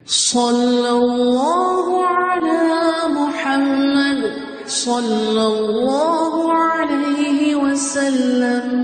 صلی اللہ علی محمد صلی اللہ علیہ وسلم۔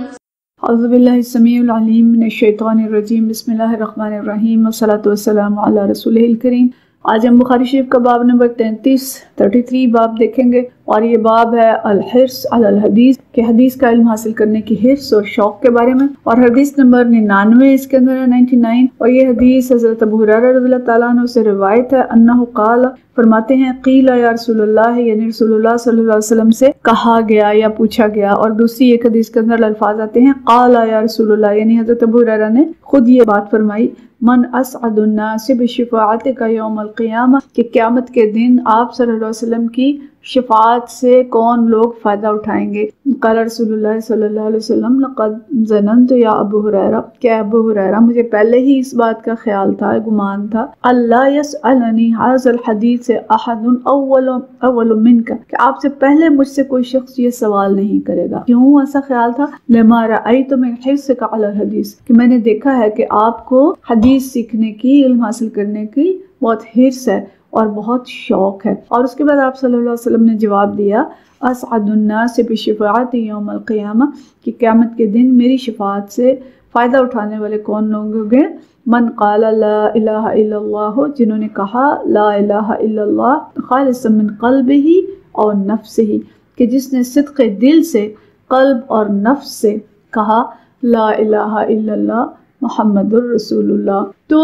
اعوذ باللہ السمیع العلیم من الشیطان الرجیم، بسم اللہ الرحمن الرحیم، والصلاۃ والسلام علی رسولہ الکریم۔ آج ہم بخاری شریف کا باب نمبر 33 باب دیکھیں گے، اور یہ باب ہے الحرص علی الحدیث، کہ حدیث کا علم حاصل کرنے کی حرص اور شوق کے بارے میں۔ اور حدیث نمبر 99 اس کے اندر ہے 99، اور یہ حدیث حضرت ابو ہریرہ رضی اللہ تعالیٰ عنہ سے روایت ہے، انہ قال، فرماتے ہیں قیل یا رسول اللہ، یعنی رسول اللہ صلی اللہ علیہ وسلم سے کہا گیا یا پوچھا گیا۔ اور دوسری ایک حدیث کے اندر الفاظ آتے ہیں قال یا رسول اللہ، یعنی حضرت ابو ہریرہ نے خود یہ بات فرمائی، من اسعد الناس بشفاعتک یوم القیامہ، کہ قیامت کے دن آپ صلی اللہ علیہ وسلم کی شفاعت سے کون لوگ فائدہ اٹھائیں گے۔ قال رسول اللہ صلی اللہ علیہ وسلم لقد ظننت یا ابو ہریرہ، کہ ابو ہریرہ مجھے پہلے ہی اس بات کا خیال تھا، گمان تھا، اللہ یسألنی ھذا الحدیث احد اول منک، کہ آپ سے پہلے مجھ سے کوئی شخص یہ سوال نہیں کرے گا۔ کیوں ایسا خیال تھا؟ لما رأیت من حرصک علی الحدیث، کہ میں نے دیکھا ہے کہ آپ کو حدیث سیکھنے کی، علم حاصل کرنے کی بہت حرص ہے اور بہت شوق ہے۔ اور اس کے بعد آپ صلی اللہ علیہ وسلم نے جواب دیا، اسعد الناس بشفاعت یوم القیامہ، کہ قیامت کے دن میری شفاعت سے فائدہ اٹھانے والے کون لوگ ہوں گے؟ من قال لا الہ الا اللہ، جنہوں نے کہا لا الہ الا اللہ خالصا من قلبہ اور نفسہ، کہ جس نے صدق دل سے، قلب اور نفس سے کہا لا الہ الا اللہ محمد الرسول اللہ۔ تو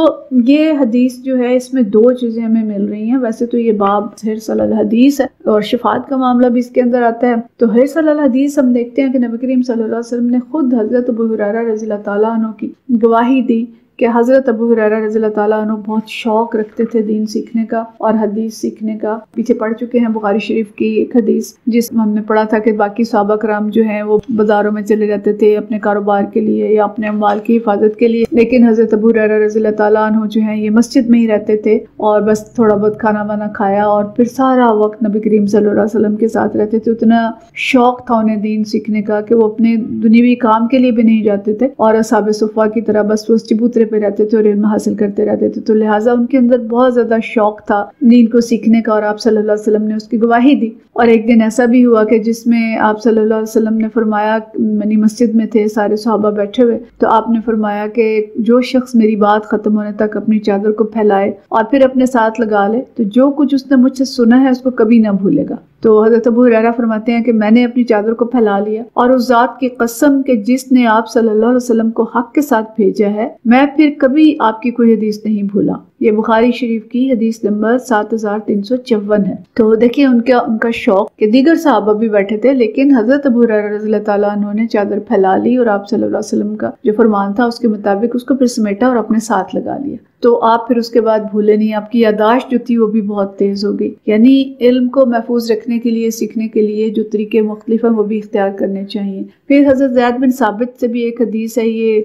یہ حدیث جو ہے، اس میں دو چیزیں ہمیں مل رہی ہیں۔ ویسے تو یہ باب حرص علی الحدیث ہے اور شفاعت کا معاملہ بھی اس کے اندر آتا ہے۔ تو حرص علی الحدیث ہم دیکھتے ہیں کہ نبی کریم صلی اللہ علیہ وسلم نے خود حضرت ابو ہریرہ رضی اللہ تعالیٰ عنہ کی گواہی دی کہ حضرت ابو ہریرہ رضی اللہ تعالیٰ عنہ بہت شوق رکھتے تھے دین سیکھنے کا اور حدیث سیکھنے کا۔ پیچھے پڑھ چکے ہیں بخاری شریف کی ایک حدیث جس میں ہم نے پڑھا تھا کہ باقی صحابہ کرام جو ہیں وہ بازاروں میں چلے جاتے تھے اپنے کاروبار کے لیے یا اپنے اموال کی حفاظت کے لیے، لیکن حضرت ابو ہریرہ رضی اللہ تعالیٰ عنہ جو ہیں یہ مسجد میں ہی رہتے تھے اور بس تھوڑا بہت کھانا وانا کھایا اور پھر سارا وقت نبی کریم صلی اللہ علیہ وسلم کے ساتھ رہتے تھے۔ اتنا شوق تھا انہیں دین سیکھنے کا کہ وہ اپنے دنیوی کام کے لیے بھی نہیں جاتے تھے اور اصحاب صفہ کی طرح بس وہ چبوترے پہ رہتے تھے اور علم حاصل کرتے رہتے تھے۔ تو لہٰذا ان کے اندر بہت زیادہ شوق تھا دین کو سیکھنے کا، اور آپ صلی اللہ علیہ وسلم نے اس کی گواہی دی۔ اور ایک دن ایسا بھی ہوا کہ جس میں آپ صلی اللہ علیہ وسلم نے فرمایا، منی مسجد میں تھے سارے صحابہ بیٹھے ہوئے، تو آپ نے فرمایا کہ جو شخص میری بات ختم ہونے تک اپنی چادر کو پھیلائے اور پھر اپنے ساتھ لگا لے تو جو کچھ اس نے مجھ سے سنا ہے اس کو کبھی نہ بھولے گا۔ تو حضرت ابو ہریرہ فرماتے ہیں کہ میں نے اپنی چادر کو پھیلا لیا، اور اس ذات کی قسم کہ جس نے آپ صلی اللہ علیہ وسلم کو حق کے ساتھ بھیجا ہے، میں پھر کبھی آپ کی کوئی حدیث نہیں بھولا۔ یہ بخاری شریف کی حدیث نمبر 7354 ہے۔ تو دیکھیں ان کا شوق کہ دیگر صحابہ بھی بیٹھے تھے لیکن حضرت ابو ہریرہ رضی اللہ تعالیٰ عنہ نے چادر پھیلا لی اور آپ صلی اللہ علیہ وسلم کا جو فرمان تھا اس کے مطابق اس کو پھر سمیٹا اور اپنے ساتھ لگا لیا۔ تو آپ پھر اس کے بعد بھولے نہیں، آپ کی یادداشت جو تھی وہ بھی بہت تیز ہو گئی۔ یعنی علم کو محفوظ رکھنے کے لیے، سیکھنے کے لیے جو طریقے مختلف ہیں وہ بھی اختیار کرنے چاہیے۔ پھر حضرت زید بن ثابت سے بھی ایک حدیث ہے، یہ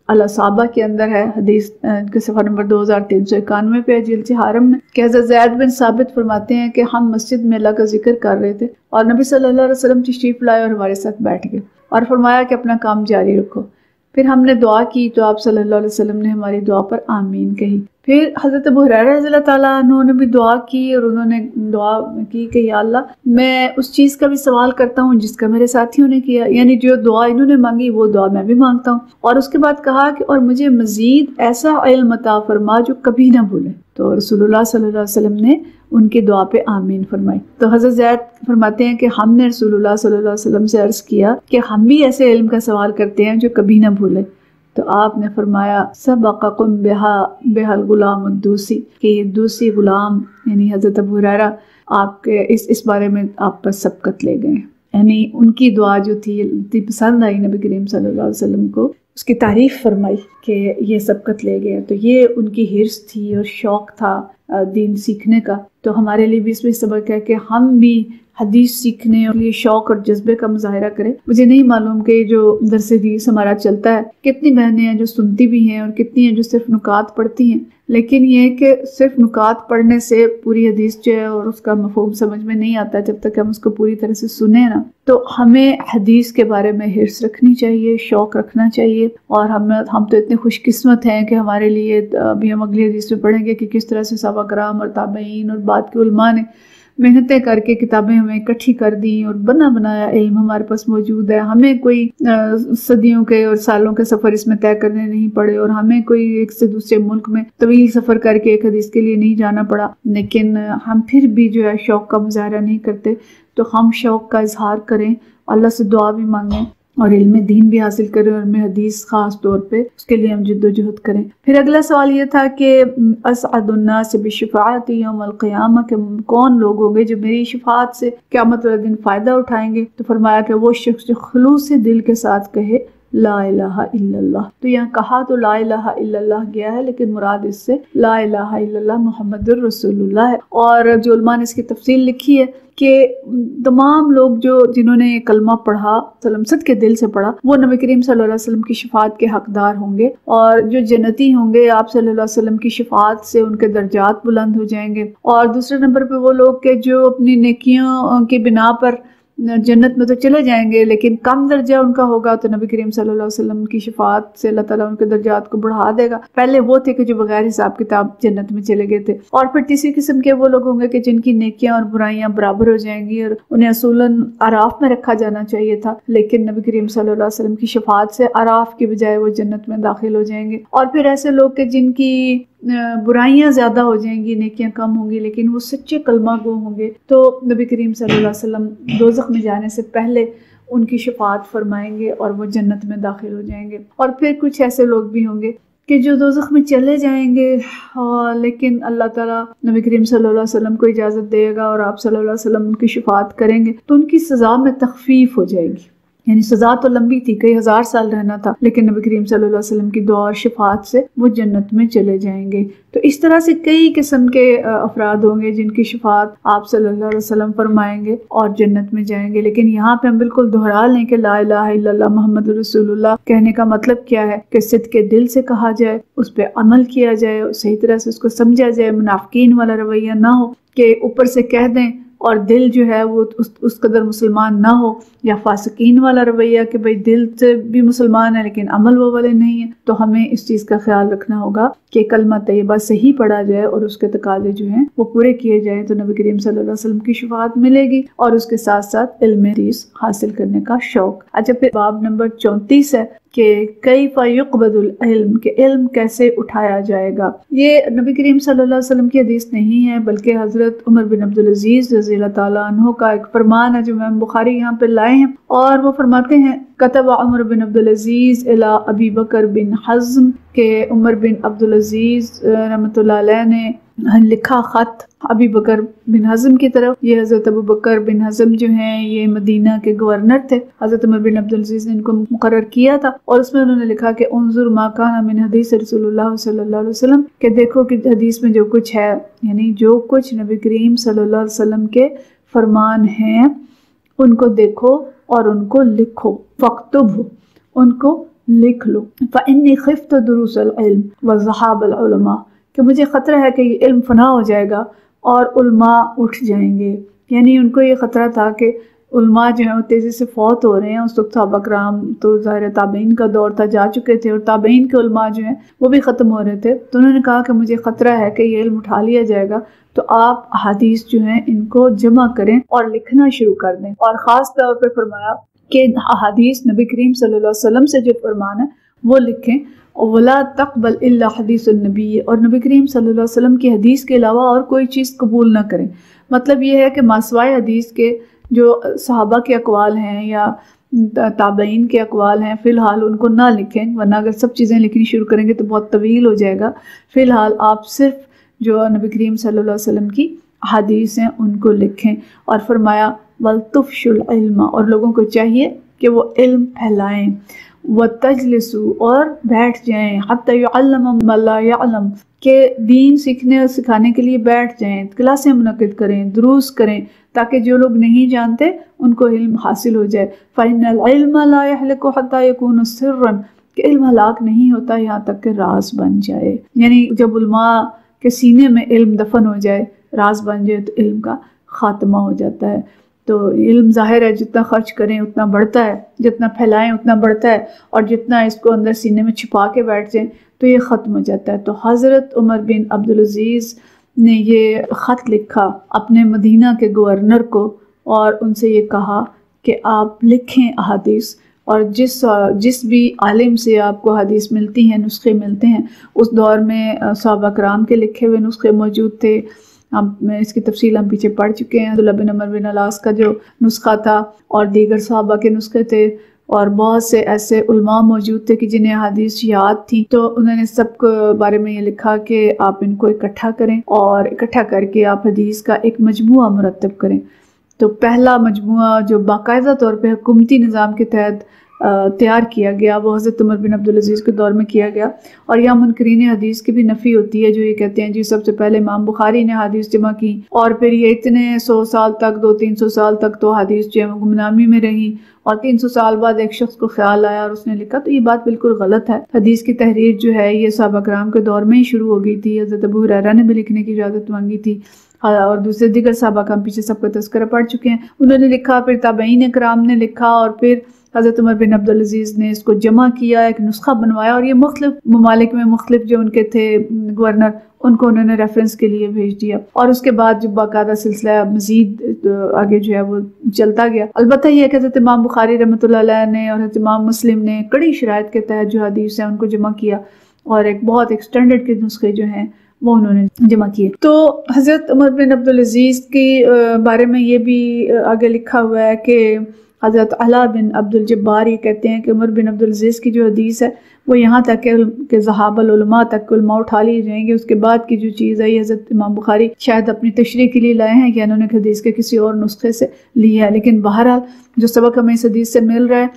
الاصابہ کے اندر ہے، حدیث کے صفحہ نمبر 2391 پہ جلد حارم میں، کہ حضرت زید بن ثابت فرماتے ہیں کہ ہم مسجد میں اللہ کا ذکر کر رہے تھے اور نبی صلی اللہ علیہ وسلم تشریف لائے اور ہمارے ساتھ بیٹھ گئے اور فرمایا کہ اپنا کام جاری رکھو۔ پھر ہم نے دعا کی تو آپ صلی اللہ علیہ وسلم نے ہماری دعا پر آمین کہی۔ پھر حضرت ابو ہریرہ رضی اللہ تعالیٰ عنہ نے بھی دعا کی اور انہوں نے دعا کی کہ یا اللہ میں اس چیز کا بھی سوال کرتا ہوں جس کا میرے ساتھیوں نے کیا، یعنی جو دعا انہوں نے مانگی وہ دعا میں بھی مانگتا ہوں، اور اس کے بعد کہا کہ اور مجھے مزید ایسا علم عطا فرما جو کبھی نہ بھولے۔ تو رسول اللہ صلی اللہ علیہ وسلم نے ان کی دعا پہ آمین فرمائی۔ تو حضرت زید فرماتے ہیں کہ ہم نے رسول اللہ صلی اللہ علیہ وسلم سے عرض کیا کہ ہم بھی ایسے علم کا سوال کرتے ہیں جو کبھی نہ بھولے۔ تو آپ نے فرمایا سبقکم بہا الغلام الدوسی، کہ یہ دوسی غلام یعنی حضرت ابو ہریرہ آپ کے اس بارے میں آپ پر سبقت لے گئے، یعنی ان کی دعا جو تھی پسند آئی نبی کریم صلی اللہ علیہ وسلم کو، اس کی تعریف فرمائی کہ یہ سبقت لے گئے۔ تو یہ ان کی حرص تھی اور شوق تھا دین سیکھنے کا، تو ہمارے لیے بھی اس میں سبق ہے کہ ہم بھی حدیث سیکھنے اور لیے شوق اور جذبے کا مظاہرہ کریں۔ مجھے نہیں معلوم کہ جو درس حدیث ہمارا چلتا ہے کتنی بہنیں ہیں جو سنتی بھی ہیں اور کتنی ہیں جو صرف نکات پڑھتی ہیں، لیکن یہ کہ صرف نکات پڑھنے سے پوری حدیث جو ہے اور اس کا مفہوم سمجھ میں نہیں آتا جب تک ہم اس کو پوری طرح سے سنیں نا۔ تو ہمیں حدیث کے بارے میں حرص رکھنی چاہیے، شوق رکھنا چاہیے، اور ہم تو اتنے خوش قسمت ہیں کہ ہمارے لیے ابھی ہم اگلی حدیث میں پڑھیں گے کہ کس طرح سے صحابہ کرام اور تابعین اور بعد کے علماء نے محنتیں کر کے کتابیں ہمیں اکٹھی کر دیں اور بنا بنایا علم ہمارے پاس موجود ہے۔ ہمیں کوئی صدیوں کے اور سالوں کے سفر اس میں طے کرنے نہیں پڑے، اور ہمیں کوئی ایک سے دوسرے ملک میں طویل سفر کر کے ایک حدیث کے لیے نہیں جانا پڑا، لیکن ہم پھر بھی جو ہے شوق کا مظاہرہ نہیں کرتے۔ تو ہم شوق کا اظہار کریں، اللہ سے دعا بھی مانگیں اور علم دین بھی حاصل کریں، اور علم حدیث خاص طور پہ اس کے لیے ہم جد و جہد کریں۔ پھر اگلا سوال یہ تھا کہ اسعد الناس بشفاعتی یوم القیامہ، کہ کون لوگ ہوں گے جو میری شفاعت سے قیامت والے دن فائدہ اٹھائیں گے؟ تو فرمایا کہ وہ شخص جو خلوص دل کے ساتھ کہے لا الہ الا اللہ۔ تو یہاں کہا تو لا الہ الا اللہ گیا ہے، لیکن مراد اس سے لا الہ الا اللہ محمد الرسول اللہ ہے۔ اور جو علماء نے اس کی تفصیل لکھی ہے کہ تمام لوگ جنہوں نے یہ کلمہ پڑھا، سلمست کے دل سے پڑھا، وہ نبی کریم صلی اللہ علیہ وسلم کی شفاعت کے حقدار ہوں گے، اور جو جنتی ہوں گے آپ صلی اللہ علیہ وسلم کی شفاعت سے ان کے درجات بلند ہو جائیں گے۔ اور دوسرے نمبر پہ وہ لوگ کہ جو اپنی نیکیوں کی بنا پر جنت میں تو چلے جائیں گے لیکن کم درجہ ان کا ہوگا، تو نبی کریم صلی اللہ علیہ وسلم کی شفاعت سے اللہ تعالیٰ ان کے درجات کو بڑھا دے گا۔ پہلے وہ تھے کہ جو بغیر حساب کتاب جنت میں چلے گئے تھے۔ اور پھر تیسری قسم کے وہ لوگ ہوں گے کہ جن کی نیکیاں اور برائیاں برابر ہو جائیں گی، اور انہیں اصولاً اعراف میں رکھا جانا چاہیے تھا، لیکن نبی کریم صلی اللہ علیہ وسلم کی شفاعت سے اعراف کی بجائے وہ جنت میں داخل ہو جائیں گے۔ اور پھر ایسے لوگ کہ جن کی برائیاں زیادہ ہو جائیں گی، نیکیاں کم ہوں گی، لیکن وہ سچے کلمہ گو ہوں گے، تو نبی کریم صلی اللہ علیہ وسلم دوزخ میں جانے سے پہلے ان کی شفاعت فرمائیں گے اور وہ جنت میں داخل ہو جائیں گے۔ اور پھر کچھ ایسے لوگ بھی ہوں گے کہ جو دوزخ میں چلے جائیں گے، لیکن اللہ تعالیٰ نبی کریم صلی اللہ علیہ وسلم کو اجازت دے گا اور آپ صلی اللہ علیہ وسلم ان کی شفاعت کریں گے، تو ان کی سزا میں تخفیف ہو جائے گی۔ یعنی سزا تو لمبی تھی، کئی ہزار سال رہنا تھا، لیکن نبی کریم صلی اللہ علیہ وسلم کی دعا اور شفاعت سے وہ جنت میں چلے جائیں گے۔ تو اس طرح سے کئی قسم کے افراد ہوں گے جن کی شفاعت آپ صلی اللہ علیہ وسلم فرمائیں گے اور جنت میں جائیں گے۔ لیکن یہاں پہ ہم بالکل دہرا لیں کہ لا الہ الا اللہ محمد رسول اللہ کہنے کا مطلب کیا ہے، کہ صدق کے دل سے کہا جائے، اس پہ عمل کیا جائے، صحیح طرح سے اس کو سمجھا جائے، منافقین والا رویہ نہ ہو کہ اوپر سے کہہ دیں اور دل جو ہے وہ اس قدر مسلمان نہ ہو، یا فاسقین والا رویہ کہ بھئی دل سے بھی مسلمان ہے لیکن عمل وہ والے نہیں ہیں۔ تو ہمیں اس چیز کا خیال رکھنا ہوگا کہ کلمہ طیبہ صحیح پڑھا جائے اور اس کے تقاضے جو ہیں وہ پورے کیے جائیں، تو نبی کریم صلی اللہ علیہ وسلم کی شفاعت ملے گی، اور اس کے ساتھ ساتھ علم حدیث حاصل کرنے کا شوق۔ اچھا، پھر باب نمبر 34 ہے کہ کیف یقبض العلم، کہ علم کیسے اٹھایا جائے گا۔ یہ نبی کریم صلی اللہ علیہ وسلم کی حدیث نہیں ہے، بلکہ حضرت عمر بن عبدالعزیز رضی اللہ تعالیٰ عنہ کا ایک فرمان ہے جو امام بخاری یہاں پہ لائے ہیں، اور وہ فرماتے ہیں کتب عمر بن عبدالعزیز الی ابی بکر بن حزم، کہ عمر بن عبدالعزیز رحمۃ اللہ علیہ نے لکھا خط ابی بکر بن حزم کی طرف۔ یہ حضرت ابو بکر بن حزم جو ہیں یہ مدینہ کے گورنر تھے، حضرت عمر بن عبدالعزیز نے ان کو مقرر کیا تھا، اور اس میں انہوں نے لکھا کہ انظر ما کان من حدیث رسول اللہ صلی اللہ علیہ وسلم، کہ دیکھو کہ حدیث میں جو کچھ ہے، یعنی جو کچھ نبی کریم صلی اللہ علیہ وسلم کے فرمان ہیں ان کو دیکھو اور ان کو لکھو، فاکتبہ، ان کو لکھ لو، فإنی خفت دروس العلم وذهاب العلماء، کہ مجھے خطرہ ہے کہ یہ علم فنا ہو جائے گا اور علماء اٹھ جائیں گے۔ یعنی ان کو یہ خطرہ تھا کہ علماء جو ہیں وہ تیزی سے فوت ہو رہے ہیں۔ اس وقت صحابہ کرام تو ظاہر تابعین کا دور تھا، جا چکے تھے، اور تابعین کے علماء جو ہیں وہ بھی ختم ہو رہے تھے، تو انہوں نے کہا کہ مجھے خطرہ ہے کہ یہ علم اٹھا لیا جائے گا، تو آپ احادیث جو ہیں ان کو جمع کریں اور لکھنا شروع کر دیں۔ اور خاص طور پہ فرمایا کہ احادیث نبی کریم صلی اللہ علیہ وسلم سے جو فرمان ہے وہ لکھیں، ولا تقبل الا حدیث النبی، اور نبی کریم صلی اللہ علیہ وسلم کی حدیث کے علاوہ اور کوئی چیز قبول نہ کریں۔ مطلب یہ ہے کہ ماسوائے حدیث کے جو صحابہ کے اقوال ہیں یا تابعین کے اقوال ہیں، فی الحال ان کو نہ لکھیں، ورنہ اگر سب چیزیں لکھنی شروع کریں گے تو بہت طویل ہو جائے گا۔ فی الحال آپ صرف جو نبی کریم صلی اللہ علیہ وسلم کی حدیث ہیں ان کو لکھیں، اور فرمایا وَلْتُفْشُوا الْعِلْمَ، اور لوگوں کو چاہیے کہ وہ علم پھیلائیں، وَتَجْلِسُوا اور بیٹھ جائیں، حَتَّى يُعَلَّمَ مَا لَا يَعْلَمُ کہ دین سیکھنے اور سکھانے کے لیے بیٹھ جائیں، کلاسیں منعقد کریں، دروس کریں، تاکہ جو لوگ نہیں جانتے ان کو علم حاصل ہو جائے۔ فَإِنَّ الْعِلْمَ لَا يَحْلِقُ حَتَّى يَكُونَ سِرًّا کہ علم ہلاک نہیں ہوتا یہاں تک کہ راز بن جائے، یعنی جب علماء کے سینے میں علم دفن ہو جائے، راز بن جائے، تو علم کا خاتمہ ہو جاتا ہے۔ تو علم ظاہر ہے جتنا خرچ کریں اتنا بڑھتا ہے، جتنا پھیلائیں اتنا بڑھتا ہے، اور جتنا اس کو اندر سینے میں چھپا کے بیٹھ جائیں تو یہ ختم ہو جاتا ہے۔ تو حضرت عمر بن عبدالعزیز نے یہ خط لکھا اپنے مدینہ کے گورنر کو، اور ان سے یہ کہا کہ آپ لکھیں احادیث، اور جس بھی عالم سے آپ کو حدیث ملتی ہیں، نسخے ملتے ہیں، اس دور میں صحابہ کرام کے لکھے ہوئے نسخے موجود تھے، اس کی تفصیل ہم پیچھے پڑھ چکے ہیں۔ عبداللہ بن عمر بن العاص کا جو نسخہ تھا اور دیگر صحابہ کے نسخے تھے، اور بہت سے ایسے علماء موجود تھے کہ جنہیں حدیث یاد تھی، تو انہوں نے سب کے بارے میں یہ لکھا کہ آپ ان کو اکٹھا کریں، اور اکٹھا کر کے آپ حدیث کا ایک مجموعہ مرتب کریں۔ تو پہلا مجموعہ جو باقاعدہ طور پہ حکومتی نظام کے تحت تیار کیا گیا، وہ حضرت عمر بن عبدالعزیز کے دور میں کیا گیا، اور یہاں منکرین حدیث کی بھی نفی ہوتی ہے، جو یہ کہتے ہیں جی سب سے پہلے امام بخاری نے حدیث جمع کی، اور پھر یہ اتنے 100 سال تک، 200-300 سال تک تو حدیث جو ہے گمنامی میں رہی، اور 300 سال بعد ایک شخص کو خیال آیا اور اس نے لکھا۔ تو یہ بات بالکل غلط ہے۔ حدیث کی تحریر جو ہے یہ صحابہ کرام کے دور میں ہی شروع ہو گئی تھی۔ حضرت ابو ہریرہ نے بھی لکھنے کی اجازت مانگی تھی، اور دوسرے دیگر صحابہ کا ہم پیچھے سب کا تذکرہ پڑھ چکے ہیں، انہوں نے لکھا، پھر تابعین کرام نے لکھا، اور پھر حضرت عمر بن عبدالعزیز نے اس کو جمع کیا، ایک نسخہ بنوایا، اور یہ مختلف ممالک میں مختلف جو ان کے تھے گورنر، ان کو انہوں نے ریفرنس کے لیے بھیج دیا، اور اس کے بعد جو باقاعدہ سلسلہ مزید آگے جو ہے وہ چلتا گیا۔ البتہ یہ کہ حضرت امام بخاری رحمۃ اللہ علیہ نے اور حضرت امام مسلم نے کڑی شرائط کے تحت جو حدیث ہیں ان کو جمع کیا، اور ایک بہت ایکسٹینڈڈ کے نسخے جو ہیں وہ انہوں نے جمع کیے۔ تو حضرت عمر بن عبدالعزیز کے بارے میں یہ بھی آگے لکھا ہوا ہے کہ حضرت علا بن عبد الجبار یہ کہتے ہیں کہ عمر بن عبدالعزیز کی جو حدیث ہے وہ یہاں تک ہے کہ ذہاب العلماء تک علماء اٹھا لی جائیں گے، اس کے بعد کی جو چیز ہے یہ حضرت امام بخاری شاید اپنی تشریح کے لیے لائے ہیں، یا انہوں نے حدیث کے کسی اور نسخے سے لی ہے۔ لیکن بہرحال جو سبق ہمیں اس حدیث سے مل رہا ہے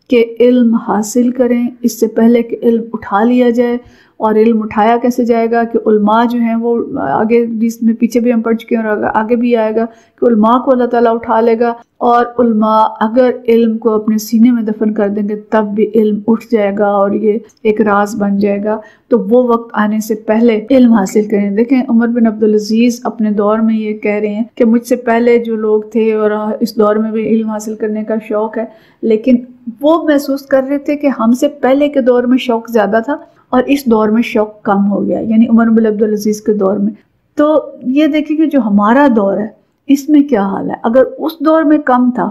کہ علم حاصل کریں اس سے پہلے کہ علم اٹھا لیا جائے، اور علم اٹھایا کیسے جائے گا کہ علماء جو ہیں وہ آگے حدیث میں پیچھے بھی ہم پڑھ چکے ہیں اور آگے بھی آئے گا کہ علماء کو اللہ تعالیٰ اٹھا لے گا، اور علماء اگر علم کو اپنے سینے میں دفن کر دیں گے تب بھی علم اٹھ جائے گا اور یہ ایک راز بن جائے گا۔ تو وہ وقت آنے سے پہلے علم حاصل کریں۔ دیکھیں عمر بن عبدالعزیز اپنے دور میں یہ کہہ رہے ہیں کہ مجھ سے پہلے جو لوگ تھے اور اس دور میں بھی علم حاصل کرنے کا شوق ہے، لیکن وہ محسوس کر رہے تھے کہ ہم سے پہلے کے دور میں شوق زیادہ تھا اور اس دور میں شوق کم ہو گیا، یعنی عمر بن عبدالعزیز کے دور میں۔ تو یہ دیکھیں کہ جو ہمارا دور ہے اس میں کیا حال ہے۔ اگر اس دور میں کم تھا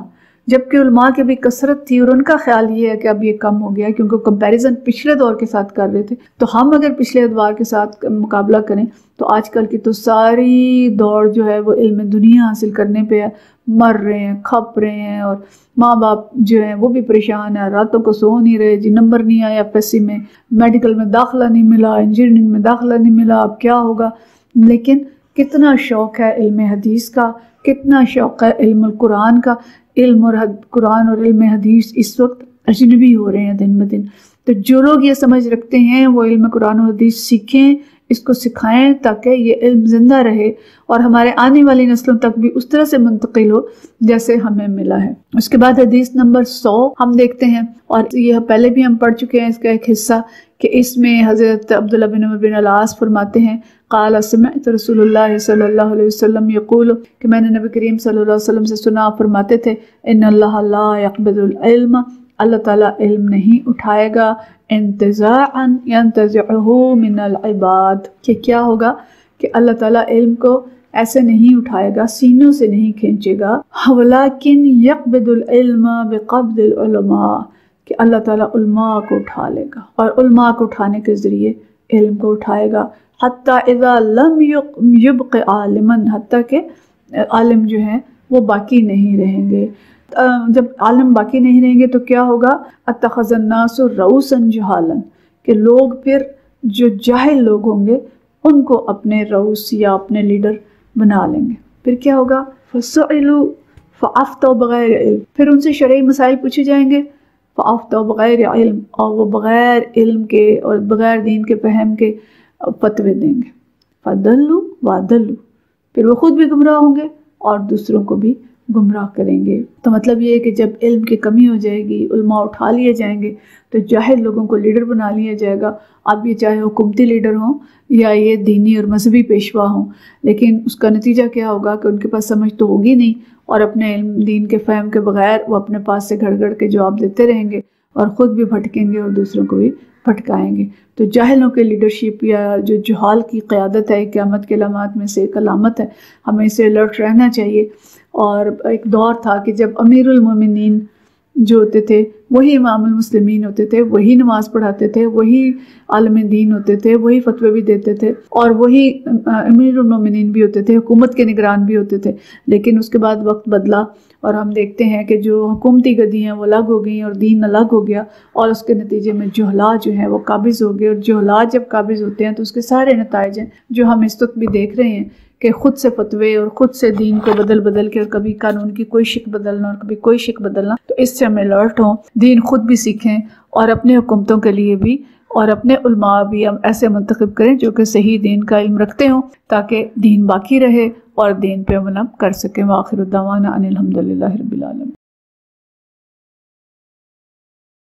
جبکہ علماء کی بھی کثرت تھی، اور ان کا خیال یہ ہے کہ اب یہ کم ہو گیا کیونکہ کمپیریزن پچھلے دور کے ساتھ کر رہے تھے، تو ہم اگر پچھلے ادوار کے ساتھ مقابلہ کریں تو آج کل کی تو ساری دوڑ جو ہے وہ علم دنیا حاصل کرنے پہ ہے، مر رہے ہیں، کھپ رہے ہیں، اور ماں باپ جو ہیں وہ بھی پریشان ہیں، راتوں کو سو نہیں رہے، جی نمبر نہیں آیا FSC میں، میڈیکل میں داخلہ نہیں ملا، انجینئرنگ میں داخلہ نہیں ملا، اب کیا ہوگا۔ لیکن کتنا شوق ہے علم حدیث کا، کتنا شوق ہے علم القرآن کا۔ علم اور قرآن اور علم حدیث اس وقت اجنبی ہو رہے ہیں دن بدن۔ تو جو لوگ یہ سمجھ رکھتے ہیں وہ علم قرآن و حدیث سیکھیں، اس کو سکھائیں تاکہ یہ علم زندہ رہے اور ہمارے آنے والی نسلوں تک بھی اس طرح سے منتقل ہو جیسے ہمیں ملا ہے۔ اس کے بعد حدیث نمبر 100 ہم دیکھتے ہیں، اور یہ پہلے بھی ہم پڑھ چکے ہیں اس کا ایک حصہ، کہ اس میں حضرت عبداللہ بن عمر بن العاص فرماتے ہیں قال سمعت رسول اللہ صلی اللہ علیہ وسلم یقول، کہ میں نے نبی کریم صلی اللہ علیہ وسلم سے سنا، فرماتے تھے ان اللہ لا يقبض العلم، اللہ تعالیٰ علم نہیں اٹھائے گا انتزاعا ينتزعه من العباد، کہ کیا ہوگا کہ اللہ تعالیٰ علم کو ایسے نہیں اٹھائے گا، سینوں سے نہیں کھینچے گا، ولیکن يقبض العلم بقبض العلماء، کہ اللہ تعالیٰ علماء کو اٹھا لے گا اور علماء کو اٹھانے کے ذریعے علم کو اٹھائے گا، حتی اذا لم یبق عالما، حتیٰ کہ عالم جو ہیں وہ باقی نہیں رہیں گے۔ جب عالم باقی نہیں رہیں گے تو کیا ہوگا؟ اتخذ الناس رؤوسا جہالا، کہ لوگ پھر جو جاہل لوگ ہوں گے ان کو اپنے رؤوس یا اپنے لیڈر بنا لیں گے۔ پھر کیا ہوگا؟ فسئلوا فافتوا بغیر علم، پھر ان سے شرعی مسائل پوچھے جائیں گے فافتوا بغیر علم، اور وہ بغیر علم کے اور بغیر دین کے فہم کے فتوے دیں گے. فضلوا وضلوا، پھر وہ خود بھی گمراہ ہوں گے اور دوسروں کو بھی گمراہ کریں گے. تو مطلب یہ ہے کہ جب علم کی کمی ہو جائے گی، علماء اٹھا لیے جائیں گے تو جاہل لوگوں کو لیڈر بنا لیا جائے گا. اب یہ چاہے حکومتی لیڈر ہوں یا یہ دینی اور مذہبی پیشوا ہوں، لیکن اس کا نتیجہ کیا ہوگا کہ ان کے پاس سمجھ تو ہوگی نہیں، اور اپنے علم دین کے فہم کے بغیر وہ اپنے پاس سے گھڑ گھڑ کے جواب دیتے رہیں گے اور خود بھی بھٹکیں گے اور دوسروں کو بھی بھٹکائیں گے. تو جاہلوں کے لیڈرشپ یا جو جہال کی قیادت ہے، قیامت کے علامات میں سے ایک علامت ہے. ہمیں اسے الرٹ رہنا چاہیے. اور ایک دور تھا کہ جب امیر المومنین جو ہوتے تھے وہی امام المسلمین ہوتے تھے، وہی نماز پڑھاتے تھے، وہی عالم دین ہوتے تھے، وہی فتوے بھی دیتے تھے، اور وہی امیر المومنین بھی ہوتے تھے، حکومت کے نگران بھی ہوتے تھے. لیکن اس کے بعد وقت بدلا اور ہم دیکھتے ہیں کہ جو حکومتی گدی ہیں وہ الگ ہو گئیں اور دین الگ ہو گیا، اور اس کے نتیجے میں جہلا جو ہیں وہ قابض ہو گئے. اور جہلا جب قابض ہوتے ہیں تو اس کے سارے نتائج ہیں جو ہم اس وقت بھی دیکھ رہے ہیں کہ خود سے فتوے اور خود سے دین کو بدل کے، اور کبھی قانون کی کوئی شک بدلنا اور کبھی کوئی شک بدلنا. تو اس سے ہم الرٹ ہوں، دین خود بھی سیکھیں اور اپنے حکومتوں کے لیے بھی اور اپنے علماء بھی ہم ایسے منتخب کریں جو کہ صحیح دین کا علم رکھتے ہوں، تاکہ دین باقی رہے اور دین پہ عمل کر سکیں. وآخر دعوانا ان الحمدللہ رب العالمین.